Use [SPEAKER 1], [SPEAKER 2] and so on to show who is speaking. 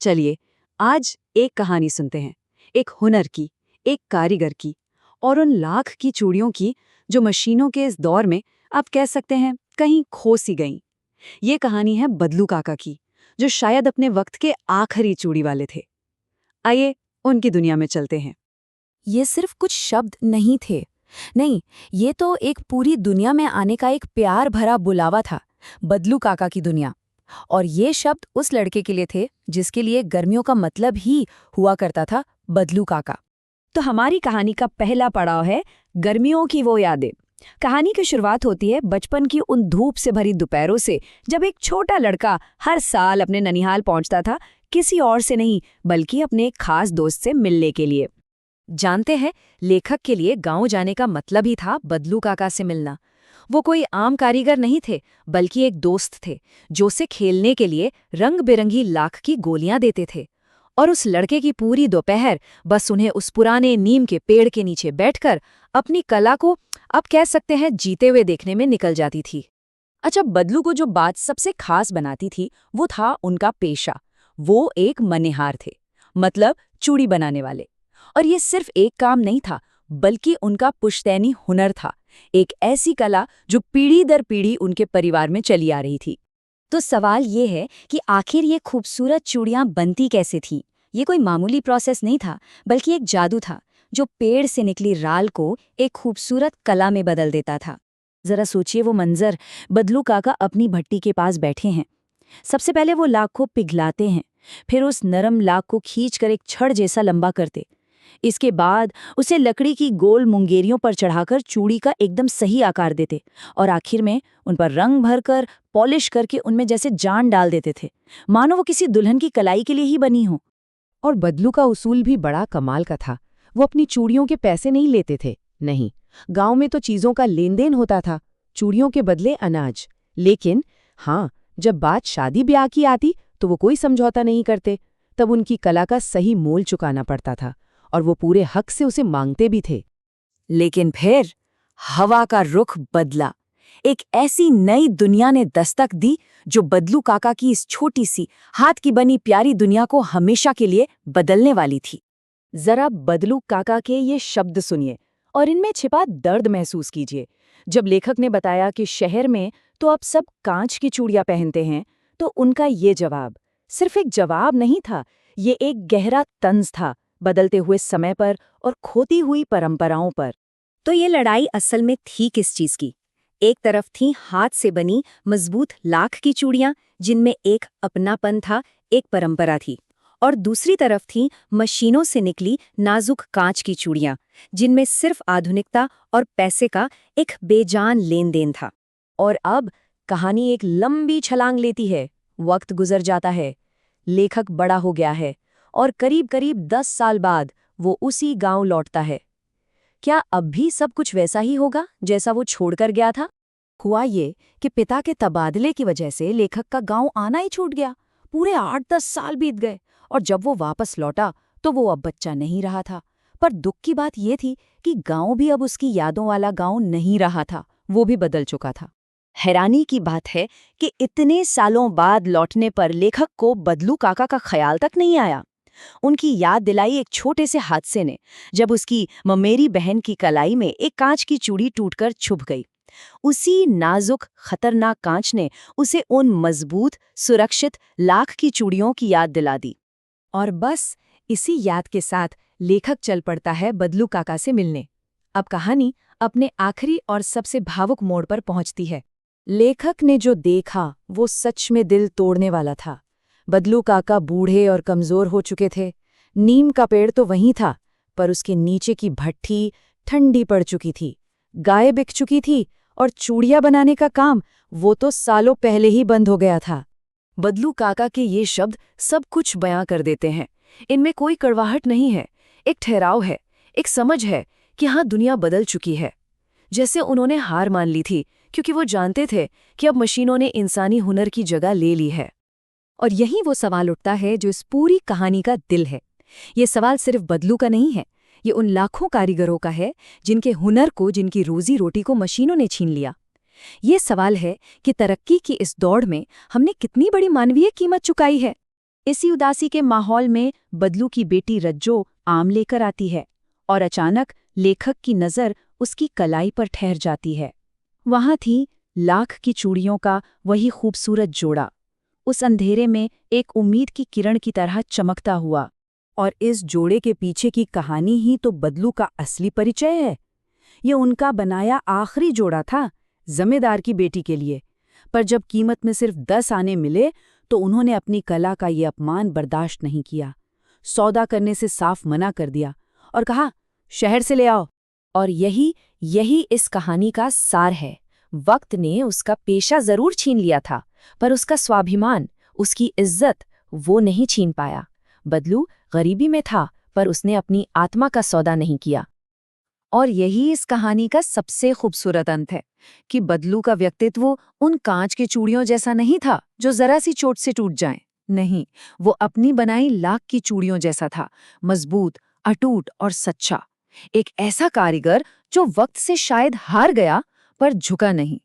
[SPEAKER 1] चलिए, आज एक कहानी सुनते हैं। एक हुनर की, एक कारीगर की और उन लाख की चूड़ियों की जो मशीनों के इस दौर में आप कह सकते हैं कहीं खो सी गईं। ये कहानी है बदलू काका की, जो शायद अपने वक्त के आखिरी चूड़ी वाले थे। आइए उनकी दुनिया में चलते हैं।
[SPEAKER 2] ये सिर्फ कुछ शब्द नहीं थे। नहीं, ये तो एक पूरी दुनिया में आने का एक प्यार भरा बुलावा था। बदलू काका की दुनिया। और ये शब्द उस लड़के के लिए थे जिसके लिए गर्मियों का मतलब ही हुआ करता था बदलू काका। तो हमारी कहानी का पहला पड़ाव है गर्मियों की वो यादें। कहानी की शुरुआत होती है बचपन की उन धूप से भरी दोपहरों से, जब एक छोटा लड़का हर साल अपने ननिहाल पहुंचता था, किसी और से नहीं बल्कि अपने एक खास दोस्त से मिलने के लिए। जानते हैं, लेखक के लिए गांव जाने का मतलब ही था बदलू काका से मिलना। वो कोई आम कारीगर नहीं थे, बल्कि एक दोस्त थे जो उसे खेलने के लिए रंग बिरंगी लाख की गोलियां देते थे। और उस लड़के की पूरी दोपहर बस उन्हें उस पुराने नीम के पेड़ के नीचे बैठकर अपनी कला को, आप कह सकते हैं, जीते हुए देखने में निकल जाती थी। अच्छा, बदलू को जो बात सबसे खास बनाती थी वो था उनका पेशा। वो एक मनेहार थे, मतलब चूड़ी बनाने वाले। और ये सिर्फ एक काम नहीं था, बल्कि उनका पुश्तैनी हुनर था, एक ऐसी कला जो पीढ़ी दर पीढ़ी उनके परिवार में चली आ रही थी। तो सवाल ये है कि आखिर ये खूबसूरत चूड़ियां बनती कैसे थीं? ये कोई मामूली प्रोसेस नहीं था, बल्कि एक जादू था जो पेड़ से निकली राल को एक खूबसूरत कला में बदल देता था। जरा सोचिए वो मंजर। बदलू काका अपनी भट्टी के पास बैठे हैं। सबसे पहले वो लाख को पिघलाते हैं, फिर उस नरम लाख को खींचकर एक छड़ जैसा लंबा करते। इसके बाद उसे लकड़ी की गोल मुंगेरियों पर चढ़ाकर चूड़ी का एकदम सही आकार देते और आखिर में उन पर रंग भरकर पॉलिश करके उनमें जैसे जान डाल देते थे, मानो वो किसी दुल्हन की कलाई के लिए ही बनी हो।
[SPEAKER 3] और बदलू का उसूल भी बड़ा कमाल का था। वो अपनी चूड़ियों के पैसे नहीं लेते थे। नहीं, गांव में तो चीजों का लेन देन होता था, चूड़ियों के बदले अनाज। लेकिन हाँ, जब बात शादी ब्याह की आती तो वो कोई समझौता नहीं करते। तब उनकी कला का सही मोल चुकाना पड़ता था और वो पूरे हक से उसे मांगते भी थे।
[SPEAKER 2] लेकिन फिर हवा का रुख बदला। एक ऐसी नई दुनिया ने दस्तक दी जो बदलू काका की इस छोटी सी हाथ की बनी प्यारी दुनिया को हमेशा के लिए बदलने वाली थी।
[SPEAKER 3] जरा बदलू काका के ये शब्द सुनिए और इनमें छिपा दर्द महसूस कीजिए। जब लेखक ने बताया कि शहर में तो अब सब कांच की चूड़ियां पहनते हैं, तो उनका ये जवाब सिर्फ एक जवाब नहीं था, ये एक गहरा तंज था बदलते हुए समय पर और खोती हुई परंपराओं पर।
[SPEAKER 2] तो ये लड़ाई असल में थी किस चीज की? एक तरफ थी हाथ से बनी मजबूत लाख की चूड़ियां, जिनमें एक अपनापन था, एक परंपरा थी। और दूसरी तरफ थी मशीनों से निकली नाजुक कांच की चूड़ियां, जिनमें सिर्फ आधुनिकता और पैसे का एक बेजान लेन देन था।
[SPEAKER 3] और अब कहानी एक लंबी छलांग लेती है। वक्त गुजर जाता है, लेखक बड़ा हो गया है और करीब करीब 10 साल बाद वो उसी गांव लौटता है। क्या अब भी सब कुछ वैसा ही होगा जैसा वो छोड़कर गया था? हुआ ये कि पिता के तबादले की वजह से लेखक का गांव आना ही छूट गया। पूरे 8-10 साल बीत गए और जब वो वापस लौटा तो वो अब बच्चा नहीं रहा था। पर दुख की बात ये थी कि गांव भी अब उसकी यादों वाला गांव नहीं रहा था, वो भी बदल चुका था।
[SPEAKER 2] हैरानी की बात है कि इतने सालों बाद लौटने पर लेखक को बदलू काका का ख्याल तक नहीं आया। उनकी याद दिलाई एक छोटे से हादसे ने, जब उसकी ममेरी बहन की कलाई में एक कांच की चूड़ी टूटकर छुप गई। उसी नाजुक खतरनाक कांच ने उसे उन मजबूत सुरक्षित लाख की चूड़ियों की याद दिला दी।
[SPEAKER 3] और बस इसी याद के साथ लेखक चल पड़ता है बदलू काका से मिलने। अब कहानी अपने आखिरी और सबसे भावुक मोड़ पर पहुंचती है। लेखक ने जो देखा वो सच में दिल तोड़ने वाला था। बदलू काका बूढ़े और कमजोर हो चुके थे। नीम का पेड़ तो वहीं था, पर उसके नीचे की भट्ठी ठंडी पड़ चुकी थी, गाय बिक चुकी थी और चूड़ियां बनाने का काम वो तो सालों पहले ही बंद हो गया था। बदलू काका के ये शब्द सब कुछ बयां कर देते हैं। इनमें कोई कड़वाहट नहीं है, एक ठहराव है, एक समझ है कि हाँ, दुनिया बदल चुकी है। जैसे उन्होंने हार मान ली थी, क्योंकि वो जानते थे कि अब मशीनों ने इंसानी हुनर की जगह ले ली है। और यही वो सवाल उठता है जो इस पूरी कहानी का दिल है। ये सवाल सिर्फ बदलू का नहीं है, ये उन लाखों कारीगरों का है जिनके हुनर को, जिनकी रोजी रोटी को मशीनों ने छीन लिया। ये सवाल है कि तरक्की की इस दौड़ में हमने कितनी बड़ी मानवीय कीमत चुकाई है।
[SPEAKER 1] इसी उदासी के माहौल में बदलू की बेटी रज्जो आम लेकर आती है और अचानक लेखक की नज़र उसकी कलाई पर ठहर जाती है। वहां थी लाख की चूड़ियों का वही खूबसूरत जोड़ा, उस अंधेरे में एक उम्मीद की किरण की तरह चमकता हुआ। और इस जोड़े के पीछे की कहानी ही तो बदलू का असली परिचय है। ये उनका बनाया आखिरी जोड़ा था जमींदार की बेटी के लिए, पर जब कीमत में सिर्फ 10 आने मिले तो उन्होंने अपनी कला का ये अपमान बर्दाश्त नहीं किया। सौदा करने से साफ मना कर दिया और कहा, शहर से ले आओ।
[SPEAKER 2] और यही इस कहानी का सार है। वक्त ने उसका पेशा जरूर छीन लिया था, पर उसका स्वाभिमान, उसकी इज्जत वो नहीं छीन पाया। बदलू गरीबी में था, पर उसने अपनी आत्मा का सौदा नहीं किया।
[SPEAKER 1] और यही इस कहानी का सबसे खूबसूरत अंत है कि बदलू का व्यक्तित्व उन कांच के चूड़ियों जैसा नहीं था जो जरा सी चोट से टूट जाएं। नहीं, वो अपनी बनाई लाख की चूड़ियों जैसा था, मजबूत, अटूट और सच्चा। एक ऐसा कारीगर जो वक्त से शायद हार गया पर झुका नहीं।